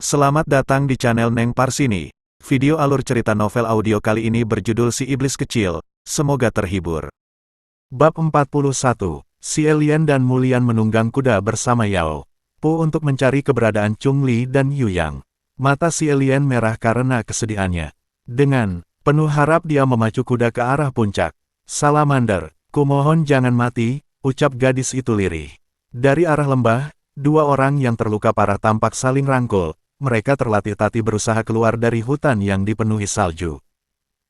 Selamat datang di channel Neng Parsini. Video alur cerita novel audio kali ini berjudul Si Iblis Kecil. Semoga terhibur. Bab 41. Si Elian dan Mulian menunggang kuda bersama Yao Po untuk mencari keberadaan Chung Li dan Yu Yang. Mata si Elian merah karena kesedihannya. Dengan penuh harap dia memacu kuda ke arah puncak. Salamander, kumohon jangan mati, ucap gadis itu lirih. Dari arah lembah, dua orang yang terluka parah tampak saling rangkul. Mereka terlatih-tatih berusaha keluar dari hutan yang dipenuhi salju.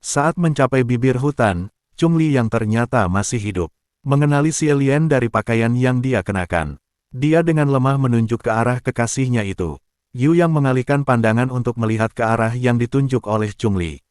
Saat mencapai bibir hutan, Chung Li yang ternyata masih hidup, mengenali si Elian dari pakaian yang dia kenakan. Dia dengan lemah menunjuk ke arah kekasihnya itu. Yu yang mengalihkan pandangan untuk melihat ke arah yang ditunjuk oleh Chung Li.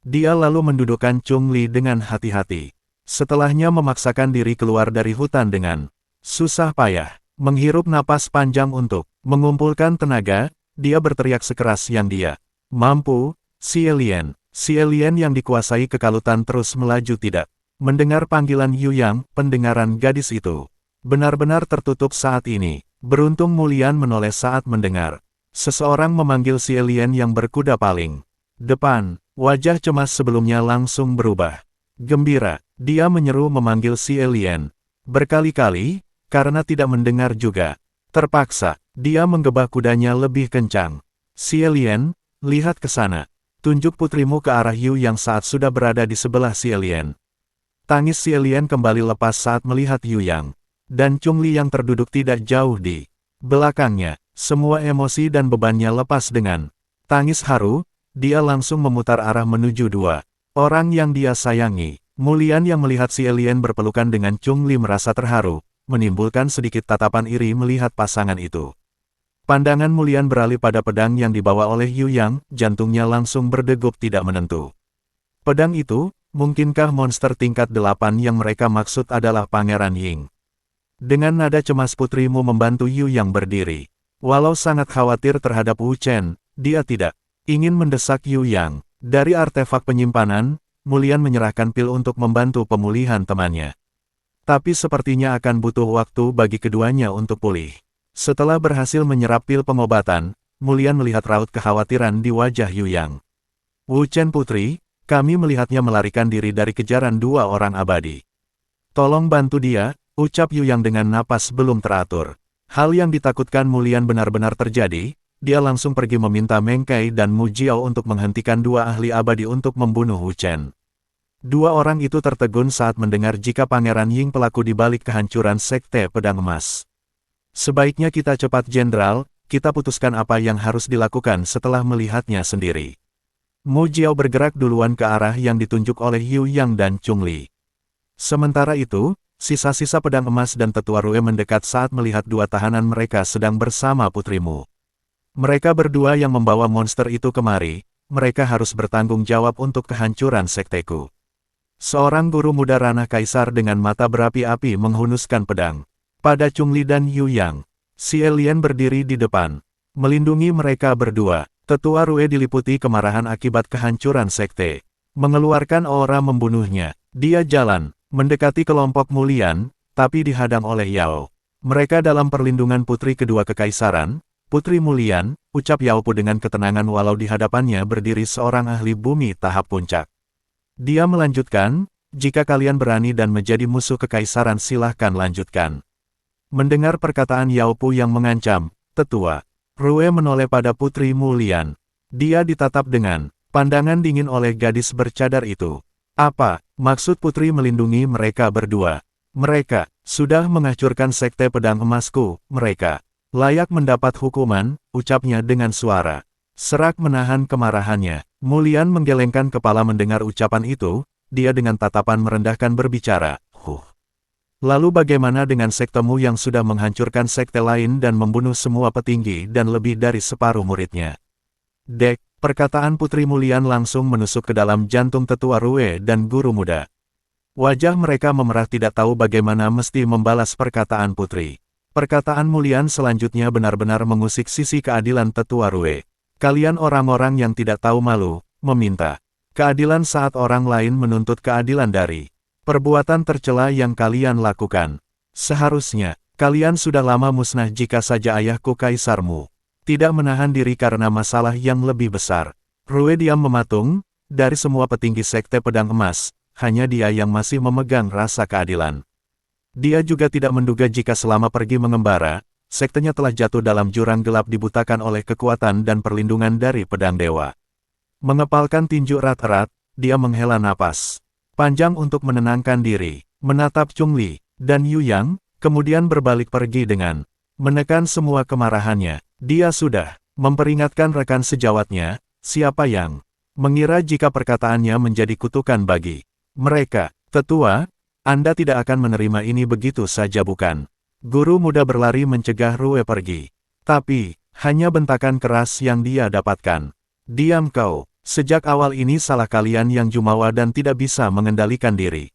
Dia lalu mendudukkan Chung Li dengan hati-hati. Setelahnya memaksakan diri keluar dari hutan dengan susah payah, menghirup napas panjang untuk mengumpulkan tenaga. Dia berteriak sekeras yang dia mampu. Si Elian yang dikuasai kekalutan terus melaju tidak mendengar panggilan Yu Yang. Pendengaran gadis itu benar-benar tertutup saat ini. Beruntung Mulian menoleh saat mendengar seseorang memanggil si Elian yang berkuda paling depan. Wajah cemas sebelumnya langsung berubah gembira. Dia menyeru memanggil si Elian berkali-kali, karena tidak mendengar juga. Terpaksa, dia menggebah kudanya lebih kencang. Si Elian, lihat ke sana. Tunjuk putrimu ke arah Yu yang saat sudah berada di sebelah si Elian. Tangis si Elian kembali lepas saat melihat Yu Yang. Dan Chung Li yang terduduk tidak jauh di belakangnya. Semua emosi dan bebannya lepas dengan tangis haru. Dia langsung memutar arah menuju dua orang yang dia sayangi. Mulian yang melihat si Elian berpelukan dengan Chung Li merasa terharu, menimbulkan sedikit tatapan iri melihat pasangan itu. Pandangan Mulian beralih pada pedang yang dibawa oleh Yu Yang, jantungnya langsung berdegup tidak menentu. Pedang itu, mungkinkah monster tingkat 8 yang mereka maksud adalah Pangeran Ying? Dengan nada cemas putrimu membantu Yu Yang berdiri. Walau sangat khawatir terhadap Wu Chen, dia tidak ingin mendesak Yu Yang. Dari artefak penyimpanan, Mulian menyerahkan pil untuk membantu pemulihan temannya. Tapi sepertinya akan butuh waktu bagi keduanya untuk pulih. Setelah berhasil menyerap pil pengobatan, Mulian melihat raut kekhawatiran di wajah Yu Yang. Wu Chen putri, kami melihatnya melarikan diri dari kejaran dua orang abadi. Tolong bantu dia, ucap Yu Yang dengan napas belum teratur. Hal yang ditakutkan Mulian benar-benar terjadi. Dia langsung pergi meminta Meng Kai dan Mu Jiao untuk menghentikan dua ahli abadi untuk membunuh Wu Chen. Dua orang itu tertegun saat mendengar jika Pangeran Ying pelaku di balik kehancuran Sekte Pedang Emas. Sebaiknya kita cepat Jenderal, kita putuskan apa yang harus dilakukan setelah melihatnya sendiri. Mu Jiao bergerak duluan ke arah yang ditunjuk oleh Yu Yang dan Chung Li. Sementara itu, sisa-sisa pedang emas dan tetua Rue mendekat saat melihat dua tahanan mereka sedang bersama putrimu. Mereka berdua yang membawa monster itu kemari, mereka harus bertanggung jawab untuk kehancuran sekteku. Seorang guru muda ranah kaisar dengan mata berapi-api menghunuskan pedang pada Chung Li dan Yu Yang. Si Elian berdiri di depan, melindungi mereka berdua. Tetua Rue diliputi kemarahan akibat kehancuran sekte. Mengeluarkan aura membunuhnya. Dia jalan, mendekati kelompok Mulian, tapi dihadang oleh Yao. Mereka dalam perlindungan putri kedua kekaisaran. Putri Mulian, ucap Yao Po dengan ketenangan walau di hadapannya berdiri seorang ahli bumi tahap puncak. Dia melanjutkan, jika kalian berani dan menjadi musuh kekaisaran silahkan lanjutkan. Mendengar perkataan Yao Po yang mengancam, tetua Rue menoleh pada Putri Mulian. Dia ditatap dengan pandangan dingin oleh gadis bercadar itu. Apa maksud putri melindungi mereka berdua? Mereka sudah menghancurkan sekte pedang emasku, mereka layak mendapat hukuman, ucapnya dengan suara serak menahan kemarahannya. Mulian menggelengkan kepala mendengar ucapan itu, dia dengan tatapan merendahkan berbicara, Lalu bagaimana dengan sektemu yang sudah menghancurkan sekte lain dan membunuh semua petinggi dan lebih dari separuh muridnya? Dek, perkataan Putri Mulian langsung menusuk ke dalam jantung tetua Rue dan guru muda. Wajah mereka memerah tidak tahu bagaimana mesti membalas perkataan putri. Perkataan Mulian selanjutnya benar-benar mengusik sisi keadilan tetua Rue. Kalian orang-orang yang tidak tahu malu, meminta keadilan saat orang lain menuntut keadilan dari perbuatan tercela yang kalian lakukan. Seharusnya, kalian sudah lama musnah jika saja ayahku kaisarmu tidak menahan diri karena masalah yang lebih besar. Rue diam mematung, dari semua petinggi Sekte Pedang Emas, hanya dia yang masih memegang rasa keadilan. Dia juga tidak menduga jika selama pergi mengembara, sektenya telah jatuh dalam jurang gelap dibutakan oleh kekuatan dan perlindungan dari pedang dewa. Mengepalkan tinju erat-erat, dia menghela napas panjang untuk menenangkan diri, menatap Chungli dan Yu Yang, kemudian berbalik pergi dengan menekan semua kemarahannya. Dia sudah memperingatkan rekan sejawatnya, siapa yang mengira jika perkataannya menjadi kutukan bagi mereka. Tetua, Anda tidak akan menerima ini begitu saja bukan? Guru muda berlari mencegah Rue pergi. Tapi, hanya bentakan keras yang dia dapatkan. Diam kau, sejak awal ini salah kalian yang jumawa dan tidak bisa mengendalikan diri.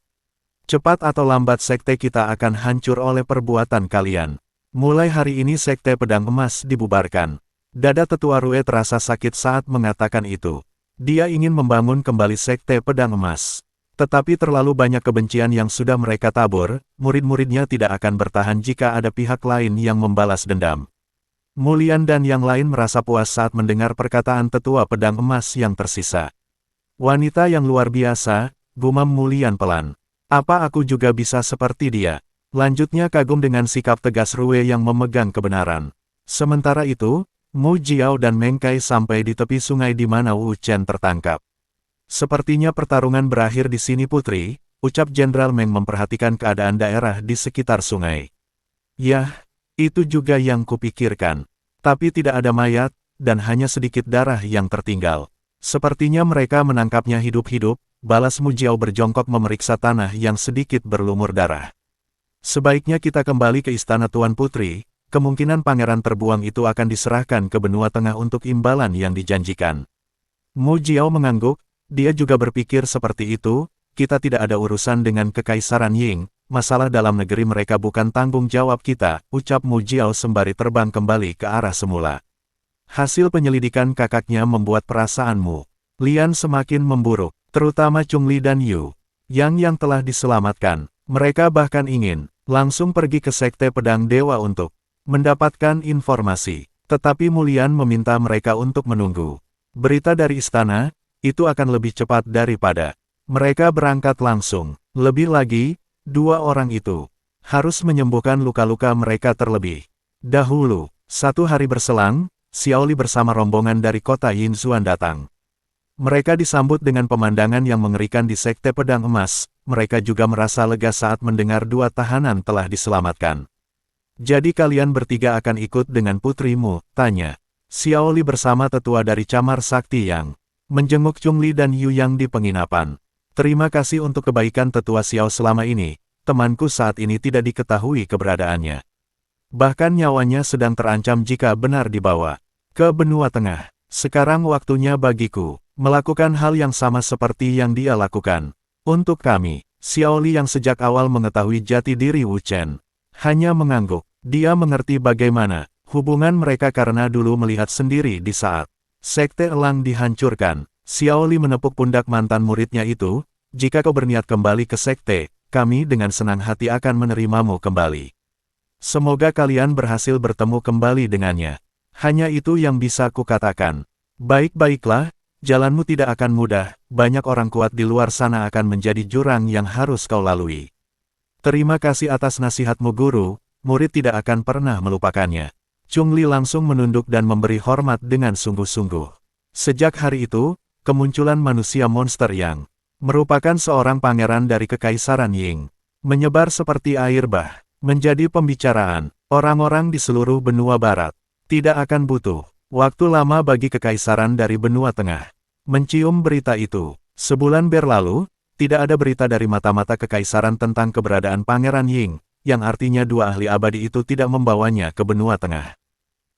Cepat atau lambat sekte kita akan hancur oleh perbuatan kalian. Mulai hari ini Sekte Pedang Emas dibubarkan. Dada tetua Rue terasa sakit saat mengatakan itu. Dia ingin membangun kembali Sekte Pedang Emas. Tetapi terlalu banyak kebencian yang sudah mereka tabur, murid-muridnya tidak akan bertahan jika ada pihak lain yang membalas dendam. Mulian dan yang lain merasa puas saat mendengar perkataan tetua pedang emas yang tersisa. Wanita yang luar biasa, gumam Mulian pelan. Apa aku juga bisa seperti dia? Lanjutnya kagum dengan sikap tegas Rue yang memegang kebenaran. Sementara itu, Mu Jiao dan Meng Kai sampai di tepi sungai di mana Wu Chen tertangkap. Sepertinya pertarungan berakhir di sini putri, ucap Jenderal Meng memperhatikan keadaan daerah di sekitar sungai. Yah, itu juga yang kupikirkan. Tapi tidak ada mayat, dan hanya sedikit darah yang tertinggal. Sepertinya mereka menangkapnya hidup-hidup, balas Mu Jiao berjongkok memeriksa tanah yang sedikit berlumur darah. Sebaiknya kita kembali ke istana Tuan Putri, kemungkinan pangeran terbuang itu akan diserahkan ke benua tengah untuk imbalan yang dijanjikan. Mu Jiao mengangguk, dia juga berpikir seperti itu, kita tidak ada urusan dengan Kekaisaran Ying. Masalah dalam negeri mereka bukan tanggung jawab kita, ucap Mu Jiao sembari terbang kembali ke arah semula. Hasil penyelidikan kakaknya membuat perasaan Mu Lian semakin memburuk, terutama Chungli dan Yu Yang yang telah diselamatkan. Mereka bahkan ingin langsung pergi ke Sekte Pedang Dewa untuk mendapatkan informasi. Tetapi Mulian meminta mereka untuk menunggu berita dari istana, itu akan lebih cepat daripada mereka berangkat langsung. Lebih lagi, dua orang itu harus menyembuhkan luka-luka mereka terlebih dahulu. 1 hari berselang, Xiaoli bersama rombongan dari kota Yinzuan datang. Mereka disambut dengan pemandangan yang mengerikan di Sekte Pedang Emas. Mereka juga merasa lega saat mendengar 2 tahanan telah diselamatkan. Jadi kalian bertiga akan ikut dengan putrimu? Tanya Xiaoli bersama tetua dari Camar Sakti yang menjenguk Chungli dan Yu Yang di penginapan. Terima kasih untuk kebaikan tetua Xiao selama ini, temanku saat ini tidak diketahui keberadaannya. Bahkan nyawanya sedang terancam jika benar dibawa ke benua tengah. Sekarang waktunya bagiku melakukan hal yang sama seperti yang dia lakukan. Untuk kami, Xiaoli yang sejak awal mengetahui jati diri Wu Chen, hanya mengangguk. Dia mengerti bagaimana hubungan mereka karena dulu melihat sendiri di saat Sekte Elang dihancurkan. Xiaoli menepuk pundak mantan muridnya itu, jika kau berniat kembali ke sekte, kami dengan senang hati akan menerimamu kembali. Semoga kalian berhasil bertemu kembali dengannya. Hanya itu yang bisa kukatakan. Baik-baiklah, jalanmu tidak akan mudah, banyak orang kuat di luar sana akan menjadi jurang yang harus kau lalui. Terima kasih atas nasihatmu guru, murid tidak akan pernah melupakannya. Chungli langsung menunduk dan memberi hormat dengan sungguh-sungguh. Sejak hari itu, kemunculan manusia monster yang merupakan seorang pangeran dari Kekaisaran Ying menyebar seperti air bah, menjadi pembicaraan orang-orang di seluruh benua barat. Tidak akan butuh waktu lama bagi Kekaisaran dari benua tengah mencium berita itu. Sebulan berlalu, tidak ada berita dari mata-mata Kekaisaran tentang keberadaan Pangeran Ying, yang artinya 2 ahli abadi itu tidak membawanya ke benua tengah.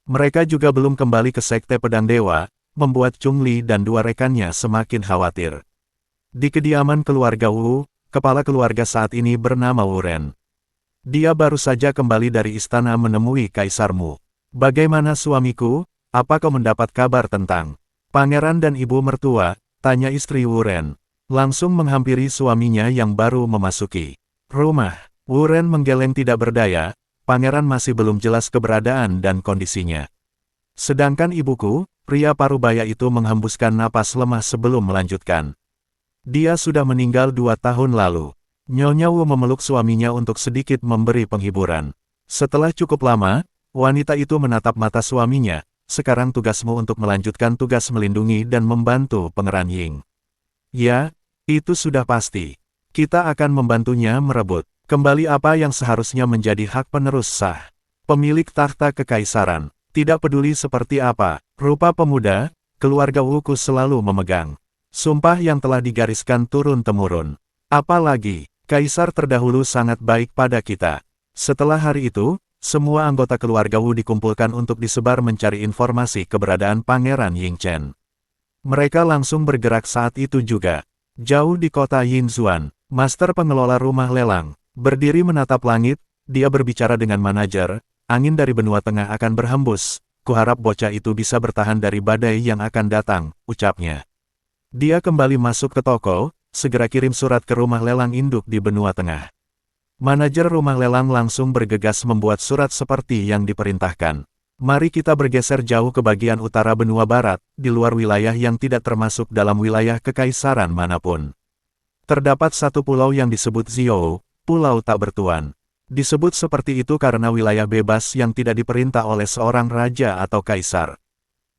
Mereka juga belum kembali ke Sekte Pedang Dewa, membuat Chungli dan 2 rekannya semakin khawatir. Di kediaman keluarga Wu, kepala keluarga saat ini bernama Wu Ren. Dia baru saja kembali dari istana menemui kaisarmu. Bagaimana suamiku? Apa kau mendapat kabar tentang pangeran dan ibu mertua? Tanya istri Wu Ren. Langsung menghampiri suaminya yang baru memasuki rumah. Wu Ren menggeleng tidak berdaya, pangeran masih belum jelas keberadaan dan kondisinya. Sedangkan ibuku, pria parubaya itu menghembuskan napas lemah sebelum melanjutkan. Dia sudah meninggal 2 tahun lalu. Nyonya Wu memeluk suaminya untuk sedikit memberi penghiburan. Setelah cukup lama, wanita itu menatap mata suaminya. Sekarang tugasmu untuk melanjutkan tugas melindungi dan membantu Pangeran Ying. Ya, itu sudah pasti. Kita akan membantunya merebut kembali apa yang seharusnya menjadi hak penerus sah. Pemilik takhta kekaisaran. Tidak peduli seperti apa, rupa pemuda, keluarga Wuku selalu memegang sumpah yang telah digariskan turun-temurun. Apalagi, kaisar terdahulu sangat baik pada kita. Setelah hari itu, semua anggota keluarga Wu dikumpulkan untuk disebar mencari informasi keberadaan Pangeran Yingchen. Mereka langsung bergerak saat itu juga. Jauh di kota Yinzuan, master pengelola rumah lelang, berdiri menatap langit, dia berbicara dengan manajer, angin dari benua tengah akan berhembus, kuharap bocah itu bisa bertahan dari badai yang akan datang, ucapnya. Dia kembali masuk ke toko, segera kirim surat ke rumah lelang induk di benua tengah. Manajer rumah lelang langsung bergegas membuat surat seperti yang diperintahkan. Mari kita bergeser jauh ke bagian utara benua barat, di luar wilayah yang tidak termasuk dalam wilayah kekaisaran manapun. Terdapat satu pulau yang disebut Zhou, pulau tak bertuan. Disebut seperti itu karena wilayah bebas yang tidak diperintah oleh seorang raja atau kaisar.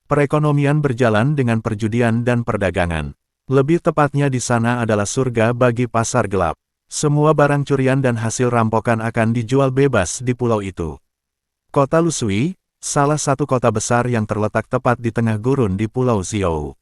Perekonomian berjalan dengan perjudian dan perdagangan. Lebih tepatnya di sana adalah surga bagi pasar gelap. Semua barang curian dan hasil rampokan akan dijual bebas di pulau itu. Kota Lusui, salah satu kota besar yang terletak tepat di tengah gurun di Pulau Zhou.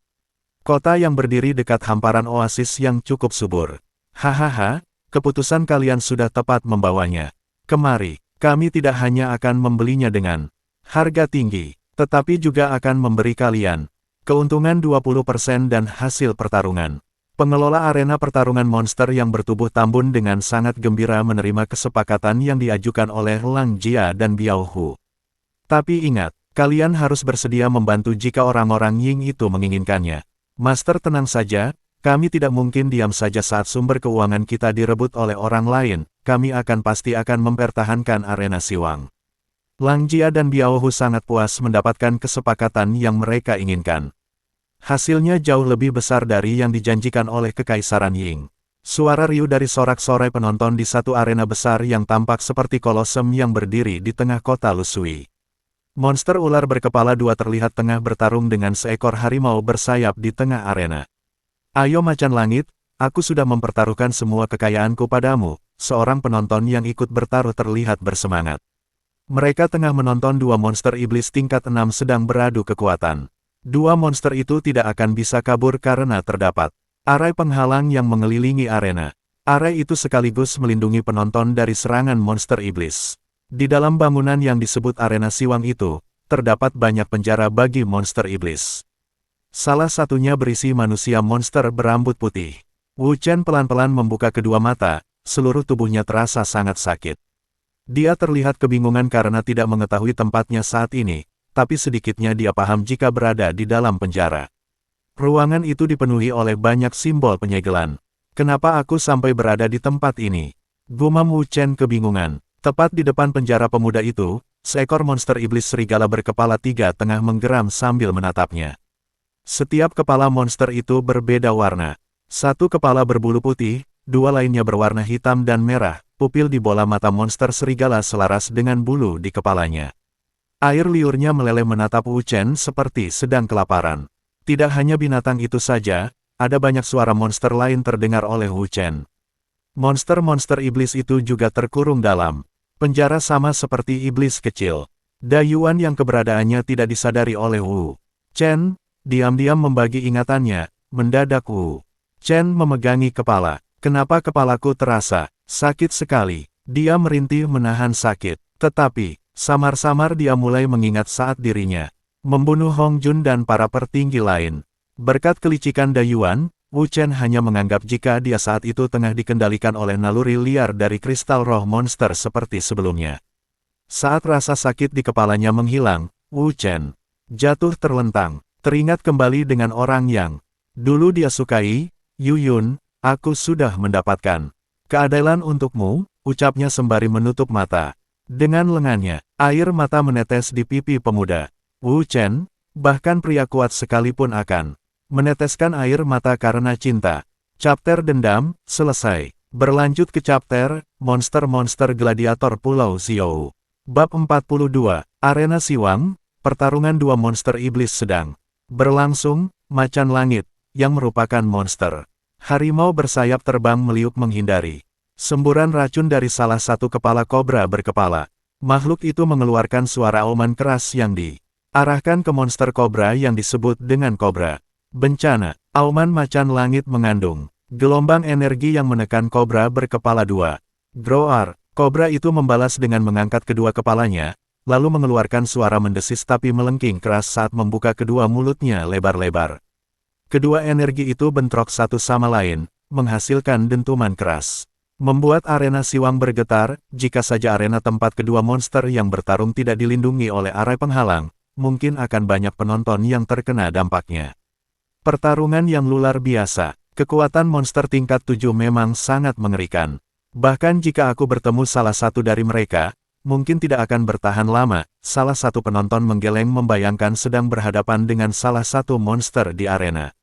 Kota yang berdiri dekat hamparan oasis yang cukup subur. Hahaha, keputusan kalian sudah tepat membawanya. Kemari, kami tidak hanya akan membelinya dengan harga tinggi, tetapi juga akan memberi kalian keuntungan 20% dan hasil pertarungan. Pengelola arena pertarungan monster yang bertubuh tambun dengan sangat gembira menerima kesepakatan yang diajukan oleh Lang Jia dan Biao Hu. Tapi ingat, kalian harus bersedia membantu jika orang-orang Ying itu menginginkannya. Master tenang saja, kami tidak mungkin diam saja saat sumber keuangan kita direbut oleh orang lain, kami pasti akan mempertahankan arena Siwang. Lang Jia dan Biao Hu sangat puas mendapatkan kesepakatan yang mereka inginkan. Hasilnya jauh lebih besar dari yang dijanjikan oleh Kekaisaran Ying. Suara riuh dari sorak-sorai penonton di satu arena besar yang tampak seperti kolosem yang berdiri di tengah kota Lusui. Monster ular berkepala dua terlihat tengah bertarung dengan seekor harimau bersayap di tengah arena. Ayo macan langit, aku sudah mempertaruhkan semua kekayaanku padamu, seorang penonton yang ikut bertaruh terlihat bersemangat. Mereka tengah menonton dua monster iblis tingkat 6 sedang beradu kekuatan. Dua monster itu tidak akan bisa kabur karena terdapat arai penghalang yang mengelilingi arena. Arai itu sekaligus melindungi penonton dari serangan monster iblis. Di dalam bangunan yang disebut arena Siwang itu, terdapat banyak penjara bagi monster iblis. Salah satunya berisi manusia monster berambut putih. Wu Chen pelan-pelan membuka kedua mata, seluruh tubuhnya terasa sangat sakit. Dia terlihat kebingungan karena tidak mengetahui tempatnya saat ini, tapi sedikitnya dia paham jika berada di dalam penjara. Ruangan itu dipenuhi oleh banyak simbol penyegelan. Kenapa aku sampai berada di tempat ini? Gumam Wu Chen kebingungan. Tepat di depan penjara pemuda itu, seekor monster iblis serigala berkepala 3 tengah menggeram sambil menatapnya. Setiap kepala monster itu berbeda warna. Satu kepala berbulu putih, dua lainnya berwarna hitam dan merah, pupil di bola mata monster serigala selaras dengan bulu di kepalanya. Air liurnya meleleh menatap Wu Chen seperti sedang kelaparan. Tidak hanya binatang itu saja, ada banyak suara monster lain terdengar oleh Wu Chen. Monster-monster iblis itu juga terkurung dalam penjara sama seperti iblis kecil. Dayuan yang keberadaannya tidak disadari oleh Wu Chen, diam-diam membagi ingatannya, mendadak Wu Chen memegangi kepala. Kenapa kepalaku terasa sakit sekali? Dia merintih menahan sakit, tetapi samar-samar dia mulai mengingat saat dirinya membunuh Hong Jun dan para petinggi lain. Berkat kelicikan Dayuan, Wu Chen hanya menganggap jika dia saat itu tengah dikendalikan oleh naluri liar dari kristal roh monster seperti sebelumnya. Saat rasa sakit di kepalanya menghilang, Wu Chen jatuh terlentang, teringat kembali dengan orang yang dulu dia sukai, Yu Yun. Aku sudah mendapatkan keadilan untukmu, ucapnya sembari menutup mata. Dengan lengannya, air mata menetes di pipi pemuda. Wu Chen, bahkan pria kuat sekalipun akan meneteskan air mata karena cinta. Chapter Dendam, selesai. Berlanjut ke chapter, Monster-Monster Gladiator Pulau Xiao. Bab 42, Arena Siwang, pertarungan dua monster iblis sedang berlangsung. Macan langit, yang merupakan monster harimau bersayap terbang meliuk menghindari semburan racun dari salah satu kepala kobra berkepala. Makhluk itu mengeluarkan suara auman keras yang diarahkan ke monster kobra yang disebut dengan kobra bencana. Auman macan langit mengandung gelombang energi yang menekan kobra berkepala dua. Groar, kobra itu membalas dengan mengangkat kedua kepalanya, lalu mengeluarkan suara mendesis tapi melengking keras saat membuka kedua mulutnya lebar-lebar. Kedua energi itu bentrok satu sama lain, menghasilkan dentuman keras. Membuat arena Siwang bergetar. Jika saja arena tempat kedua monster yang bertarung tidak dilindungi oleh arai penghalang, mungkin akan banyak penonton yang terkena dampaknya. Pertarungan yang luar biasa. Kekuatan monster tingkat 7 memang sangat mengerikan. Bahkan jika aku bertemu salah satu dari mereka, mungkin tidak akan bertahan lama. Salah satu penonton menggeleng membayangkan sedang berhadapan dengan salah satu monster di arena.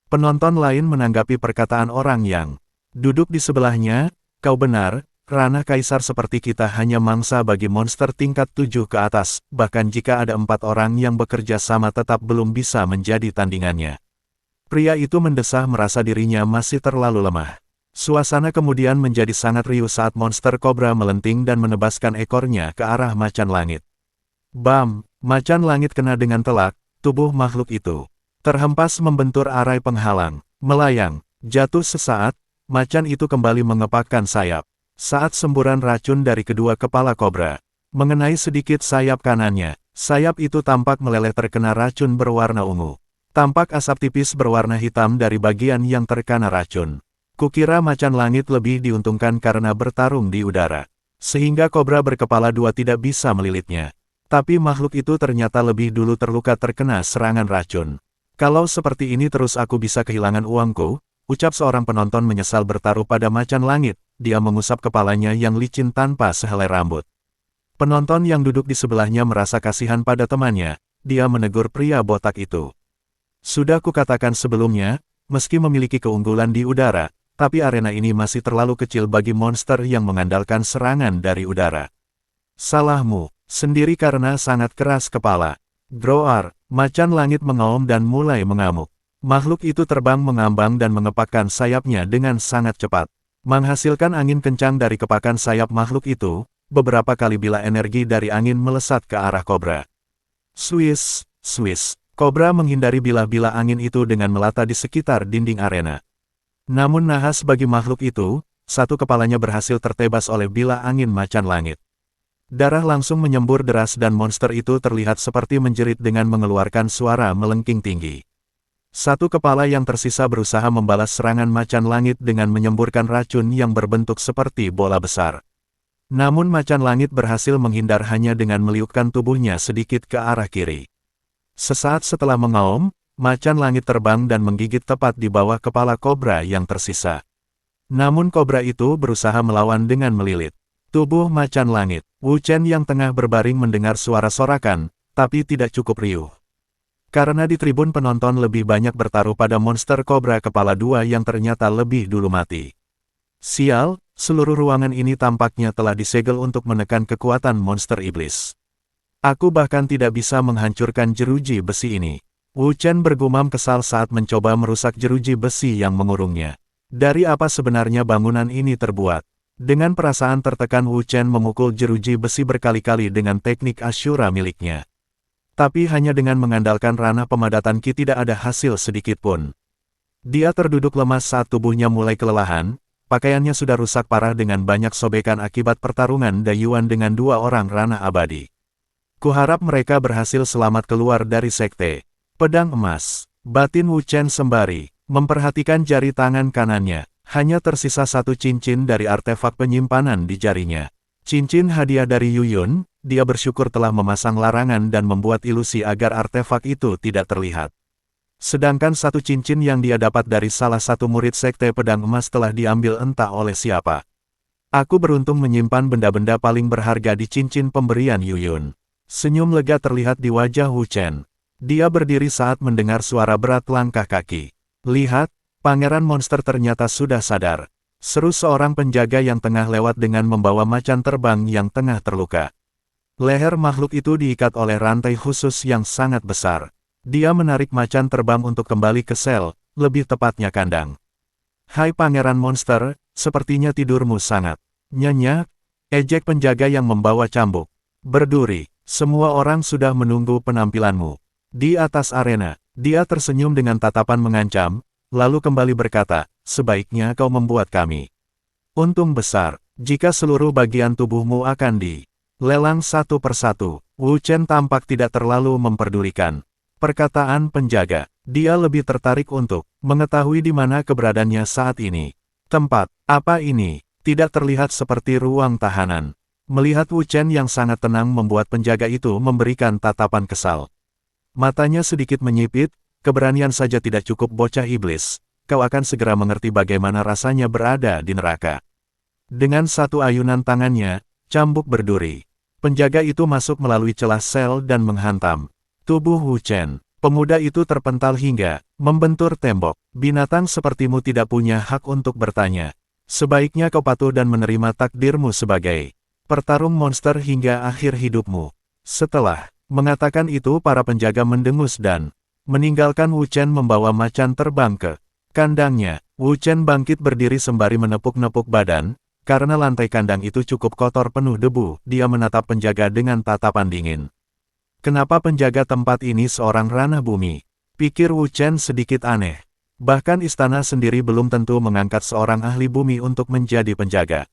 Penonton lain menanggapi perkataan orang yang duduk di sebelahnya, "Kau benar, ranah kaisar seperti kita hanya mangsa bagi monster tingkat 7 ke atas, bahkan jika ada 4 orang yang bekerja sama tetap belum bisa menjadi tandingannya." Pria itu mendesah merasa dirinya masih terlalu lemah. Suasana kemudian menjadi sangat riuh saat monster kobra melenting dan menebaskan ekornya ke arah macan langit. Bam! Macan langit kena dengan telak, tubuh makhluk itu terhempas membentur arai penghalang, melayang, jatuh sesaat. Macan itu kembali mengepakkan sayap. Saat semburan racun dari kedua kepala kobra mengenai sedikit sayap kanannya, sayap itu tampak meleleh terkena racun berwarna ungu. Tampak asap tipis berwarna hitam dari bagian yang terkena racun. Kukira macan langit lebih diuntungkan karena bertarung di udara, sehingga kobra berkepala dua tidak bisa melilitnya. Tapi makhluk itu ternyata lebih dulu terluka terkena serangan racun. Kalau seperti ini terus aku bisa kehilangan uangku, ucap seorang penonton menyesal bertaruh pada macan langit. Dia mengusap kepalanya yang licin tanpa sehelai rambut. Penonton yang duduk di sebelahnya merasa kasihan pada temannya. Dia menegur pria botak itu. Sudah kukatakan sebelumnya, meski memiliki keunggulan di udara, tapi arena ini masih terlalu kecil bagi monster yang mengandalkan serangan dari udara. Salahmu sendiri karena sangat keras kepala. Groar, macan langit mengaum dan mulai mengamuk. Makhluk itu terbang mengambang dan mengepakkan sayapnya dengan sangat cepat. Menghasilkan angin kencang dari kepakan sayap makhluk itu, beberapa kali bila energi dari angin melesat ke arah kobra. Swiss, swiss. Kobra menghindari bilah-bilah angin itu dengan melata di sekitar dinding arena. Namun nahas bagi makhluk itu, satu kepalanya berhasil tertebas oleh bilah angin macan langit. Darah langsung menyembur deras dan monster itu terlihat seperti menjerit dengan mengeluarkan suara melengking tinggi. Satu kepala yang tersisa berusaha membalas serangan macan langit dengan menyemburkan racun yang berbentuk seperti bola besar. Namun macan langit berhasil menghindar hanya dengan meliukkan tubuhnya sedikit ke arah kiri. Sesaat setelah mengaum, macan langit terbang dan menggigit tepat di bawah kepala kobra yang tersisa. Namun kobra itu berusaha melawan dengan melilit tubuh macan langit. Wu Chen yang tengah berbaring mendengar suara sorakan, tapi tidak cukup riuh. Karena di tribun penonton lebih banyak bertaruh pada monster kobra kepala dua yang ternyata lebih dulu mati. Sial, seluruh ruangan ini tampaknya telah disegel untuk menekan kekuatan monster iblis. Aku bahkan tidak bisa menghancurkan jeruji besi ini. Wu Chen bergumam kesal saat mencoba merusak jeruji besi yang mengurungnya. Dari apa sebenarnya bangunan ini terbuat? Dengan perasaan tertekan Wu Chen memukul jeruji besi berkali-kali dengan teknik Ashura miliknya. Tapi hanya dengan mengandalkan ranah pemadatan Qi tidak ada hasil sedikit pun. Dia terduduk lemas saat tubuhnya mulai kelelahan, pakaiannya sudah rusak parah dengan banyak sobekan akibat pertarungan Dayuan dengan dua orang ranah abadi. Kuharap mereka berhasil selamat keluar dari sekte pedang emas. Batin Wu Chen sembari memperhatikan jari tangan kanannya. Hanya tersisa satu cincin dari artefak penyimpanan di jarinya. Cincin hadiah dari Yuyun, dia bersyukur telah memasang larangan dan membuat ilusi agar artefak itu tidak terlihat. Sedangkan satu cincin yang dia dapat dari salah satu murid sekte pedang emas telah diambil entah oleh siapa. Aku beruntung menyimpan benda-benda paling berharga di cincin pemberian Yuyun. Senyum lega terlihat di wajah Wu Chen. Dia berdiri saat mendengar suara berat langkah kaki. Lihat, pangeran monster ternyata sudah sadar. Seru seorang penjaga yang tengah lewat dengan membawa macan terbang yang tengah terluka. Leher makhluk itu diikat oleh rantai khusus yang sangat besar. Dia menarik macan terbang untuk kembali ke sel, lebih tepatnya kandang. Hai pangeran monster, sepertinya tidurmu sangat nyenyak, ejek penjaga yang membawa cambuk. Berduri, semua orang sudah menunggu penampilanmu. Di atas arena, dia tersenyum dengan tatapan mengancam, lalu kembali berkata, sebaiknya kau membuat kami untung besar, jika seluruh bagian tubuhmu akan dilelang satu persatu. Wu Chen tampak tidak terlalu memperdulikan perkataan penjaga. Dia lebih tertarik untuk mengetahui di mana keberadaannya saat ini. Tempat apa ini? Tidak terlihat seperti ruang tahanan. Melihat Wu Chen yang sangat tenang membuat penjaga itu memberikan tatapan kesal. Matanya sedikit menyipit, keberanian saja tidak cukup bocah iblis. Kau akan segera mengerti bagaimana rasanya berada di neraka. Dengan satu ayunan tangannya, cambuk berduri. Penjaga itu masuk melalui celah sel dan menghantam tubuh Wu Chen. Pemuda itu terpental hingga membentur tembok. Binatang sepertimu tidak punya hak untuk bertanya. Sebaiknya kau patuh dan menerima takdirmu sebagai pertarung monster hingga akhir hidupmu. Setelah mengatakan itu, para penjaga mendengus dan meninggalkan Wu Chen membawa macan terbang ke kandangnya. Wu Chen bangkit berdiri sembari menepuk-nepuk badan. Karena lantai kandang itu cukup kotor penuh debu, dia menatap penjaga dengan tatapan dingin. Kenapa penjaga tempat ini seorang ranah bumi? Pikir Wu Chen sedikit aneh. Bahkan istana sendiri belum tentu mengangkat seorang ahli bumi untuk menjadi penjaga.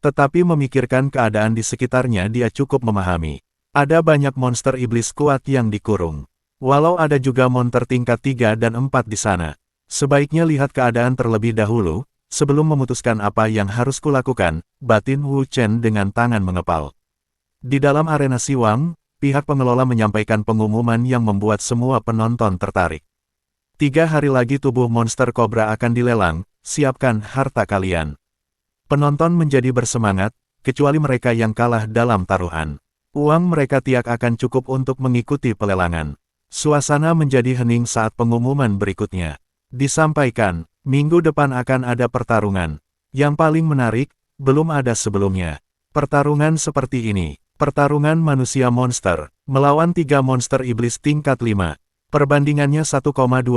Tetapi memikirkan keadaan di sekitarnya, dia cukup memahami. Ada banyak monster iblis kuat yang dikurung. Walau ada juga monster tingkat 3 dan 4 di sana. Sebaiknya lihat keadaan terlebih dahulu, sebelum memutuskan apa yang harus kulakukan, batin Wu Chen dengan tangan mengepal. Di dalam arena Siwang, pihak pengelola menyampaikan pengumuman yang membuat semua penonton tertarik. 3 hari lagi tubuh monster kobra akan dilelang, siapkan harta kalian. Penonton menjadi bersemangat, kecuali mereka yang kalah dalam taruhan. Uang mereka tiak akan cukup untuk mengikuti pelelangan. Suasana menjadi hening saat pengumuman berikutnya disampaikan. Minggu depan akan ada pertarungan. Yang paling menarik, belum ada sebelumnya. Pertarungan seperti ini. Pertarungan manusia monster, melawan 3 monster iblis tingkat 5. Perbandingannya 1,2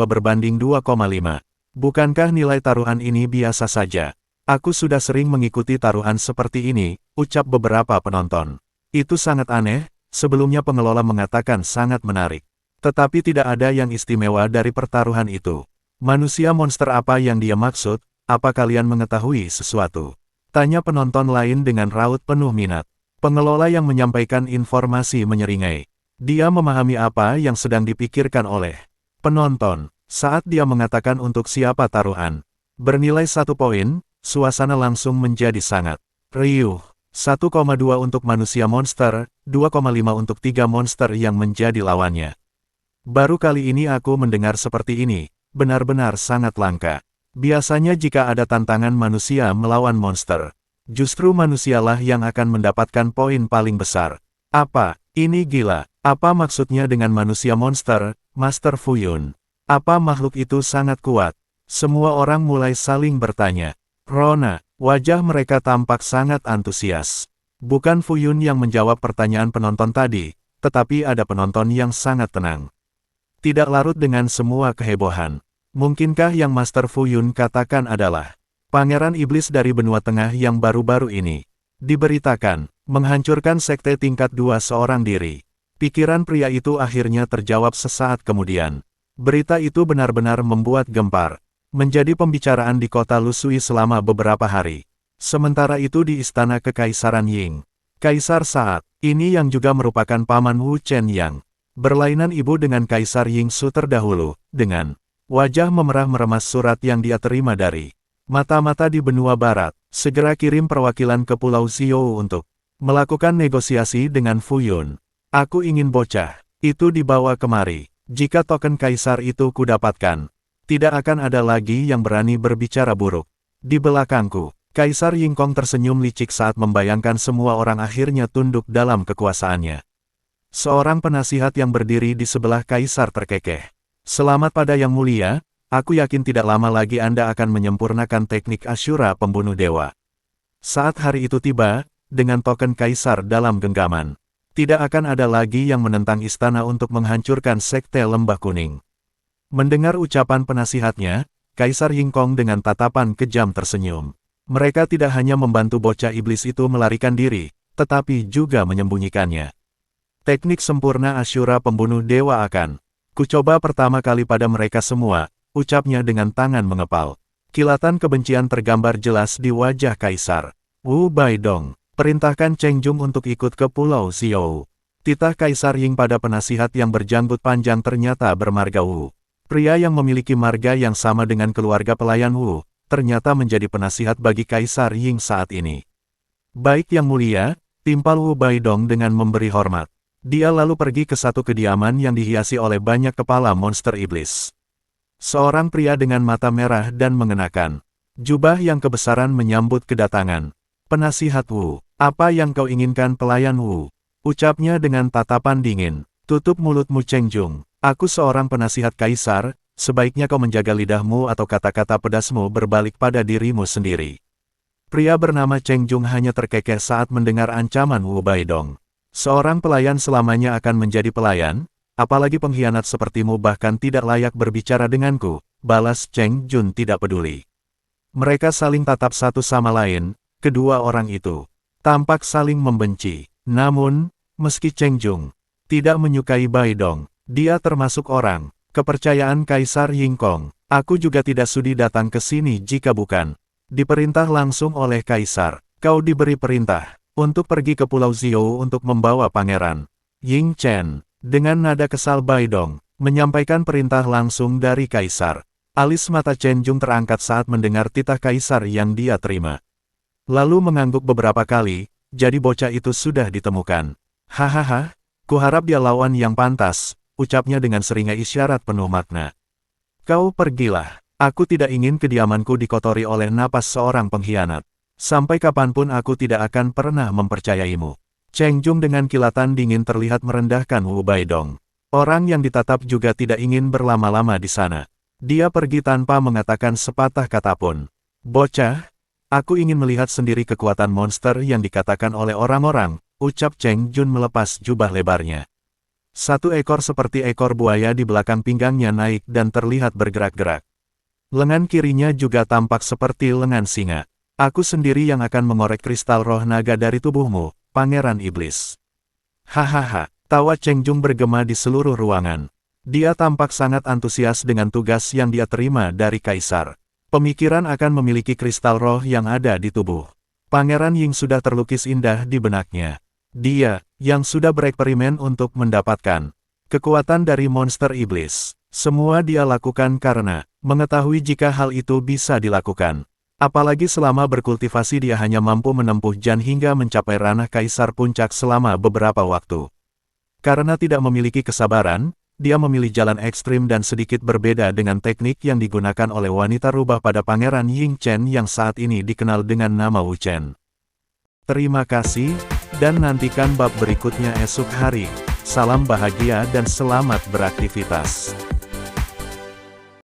berbanding 2,5. Bukankah nilai taruhan ini biasa saja? Aku sudah sering mengikuti taruhan seperti ini, ucap beberapa penonton. Itu sangat aneh, sebelumnya pengelola mengatakan sangat menarik. Tetapi tidak ada yang istimewa dari pertaruhan itu. Manusia monster apa yang dia maksud? Apa kalian mengetahui sesuatu? Tanya penonton lain dengan raut penuh minat. Pengelola yang menyampaikan informasi menyeringai. Dia memahami apa yang sedang dipikirkan oleh penonton. Saat dia mengatakan untuk siapa taruhan bernilai 1 poin, suasana langsung menjadi sangat riuh. 1,2 untuk manusia monster, 2,5 untuk 3 monster yang menjadi lawannya. Baru kali ini aku mendengar seperti ini, benar-benar sangat langka. Biasanya jika ada tantangan manusia melawan monster, justru manusialah yang akan mendapatkan poin paling besar. Apa? Ini gila. Apa maksudnya dengan manusia monster, Master Fu Yun? Apa makhluk itu sangat kuat? Semua orang mulai saling bertanya. Rona, wajah mereka tampak sangat antusias. Bukan Fu Yun yang menjawab pertanyaan penonton tadi, tetapi ada penonton yang sangat tenang. Tidak larut dengan semua kehebohan. Mungkinkah yang Master Fu Yun katakan adalah Pangeran Iblis dari benua tengah yang baru-baru ini diberitakan menghancurkan sekte tingkat 2 seorang diri? Pikiran pria itu akhirnya terjawab sesaat kemudian. Berita itu benar-benar membuat gempar. Menjadi pembicaraan di kota Lusui selama beberapa hari. Sementara itu di istana Kekaisaran Ying, Kaisar saat ini yang juga merupakan paman Wu Chen yang berlainan ibu dengan Kaisar Ying Su terdahulu, dengan wajah memerah meremas surat yang dia terima dari mata-mata di benua barat. Segera kirim perwakilan ke Pulau Xiou untuk melakukan negosiasi dengan Fu Yun. Aku ingin bocah itu dibawa kemari. Jika token kaisar itu kudapatkan, tidak akan ada lagi yang berani berbicara buruk di belakangku. Kaisar Yingkong tersenyum licik saat membayangkan semua orang akhirnya tunduk dalam kekuasaannya. Seorang penasihat yang berdiri di sebelah kaisar terkekeh. Selamat pada Yang Mulia, aku yakin tidak lama lagi Anda akan menyempurnakan teknik Ashura pembunuh dewa. Saat hari itu tiba, dengan token kaisar dalam genggaman, tidak akan ada lagi yang menentang istana untuk menghancurkan sekte Lembah Kuning. Mendengar ucapan penasihatnya, Kaisar Yingkong dengan tatapan kejam tersenyum. Mereka tidak hanya membantu bocah iblis itu melarikan diri, tetapi juga menyembunyikannya. Teknik sempurna Ashura pembunuh dewa akan kucoba pertama kali pada mereka semua, ucapnya dengan tangan mengepal. Kilatan kebencian tergambar jelas di wajah Kaisar. Wu Baidong, perintahkan Cheng Jung untuk ikut ke Pulau Xiao. Titah Kaisar Ying pada penasihat yang berjanggut panjang ternyata bermarga Wu. Pria yang memiliki marga yang sama dengan keluarga pelayan Wu, ternyata menjadi penasihat bagi Kaisar Ying saat ini. Baik Yang Mulia, timpal Wu Baidong dengan memberi hormat. Dia lalu pergi ke satu kediaman yang dihiasi oleh banyak kepala monster iblis. Seorang pria dengan mata merah dan mengenakan jubah yang kebesaran menyambut kedatangan penasihat Wu. Apa yang kau inginkan pelayan Wu? Ucapnya dengan tatapan dingin. Tutup mulutmu Cheng Jung. Aku seorang penasihat kaisar, sebaiknya kau menjaga lidahmu atau kata-kata pedasmu berbalik pada dirimu sendiri. Pria bernama Cheng Jung hanya terkekeh saat mendengar ancaman Wu Baidong. Seorang pelayan selamanya akan menjadi pelayan, apalagi pengkhianat sepertimu bahkan tidak layak berbicara denganku, balas Cheng Jun tidak peduli. Mereka saling tatap satu sama lain, kedua orang itu tampak saling membenci. Namun, meski Cheng Jung tidak menyukai Baidong, dia termasuk orang kepercayaan Kaisar Yingkong. Aku juga tidak sudi datang ke sini jika bukan diperintah langsung oleh Kaisar. Kau diberi perintah untuk pergi ke Pulau Xiao untuk membawa Pangeran Ying Chen. Dengan nada kesal Baidong menyampaikan perintah langsung dari Kaisar. Alis mata Chen Jung terangkat saat mendengar titah Kaisar yang dia terima. Lalu mengangguk beberapa kali, jadi bocah itu sudah ditemukan. Hahaha, kuharap dia lawan yang pantas, ucapnya dengan seringai isyarat penuh makna. Kau pergilah, aku tidak ingin kediamanku dikotori oleh napas seorang pengkhianat. Sampai kapanpun aku tidak akan pernah mempercayaimu. Cheng Jung dengan kilatan dingin terlihat merendahkan Wu Baidong. Orang yang ditatap juga tidak ingin berlama-lama di sana. Dia pergi tanpa mengatakan sepatah kata pun. Bocah, aku ingin melihat sendiri kekuatan monster yang dikatakan oleh orang-orang, ucap Cheng Jun melepas jubah lebarnya. Satu ekor seperti ekor buaya di belakang pinggangnya naik dan terlihat bergerak-gerak. Lengan kirinya juga tampak seperti lengan singa. Aku sendiri yang akan mengorek kristal roh naga dari tubuhmu, Pangeran Iblis. Hahaha, tawa Cheng Jung bergema di seluruh ruangan. Dia tampak sangat antusias dengan tugas yang dia terima dari Kaisar. Pemikiran akan memiliki kristal roh yang ada di tubuh Pangeran Ying sudah terlukis indah di benaknya. Dia, yang sudah bereksperimen untuk mendapatkan kekuatan dari monster iblis. Semua dia lakukan karena mengetahui jika hal itu bisa dilakukan. Apalagi selama berkultivasi dia hanya mampu menempuh Jan hingga mencapai ranah Kaisar Puncak selama beberapa waktu. Karena tidak memiliki kesabaran, dia memilih jalan ekstrim dan sedikit berbeda dengan teknik yang digunakan oleh wanita rubah pada Pangeran Ying Chen yang saat ini dikenal dengan nama Wu Chen. Terima kasih, dan nantikan bab berikutnya esok hari. Salam bahagia dan selamat beraktivitas.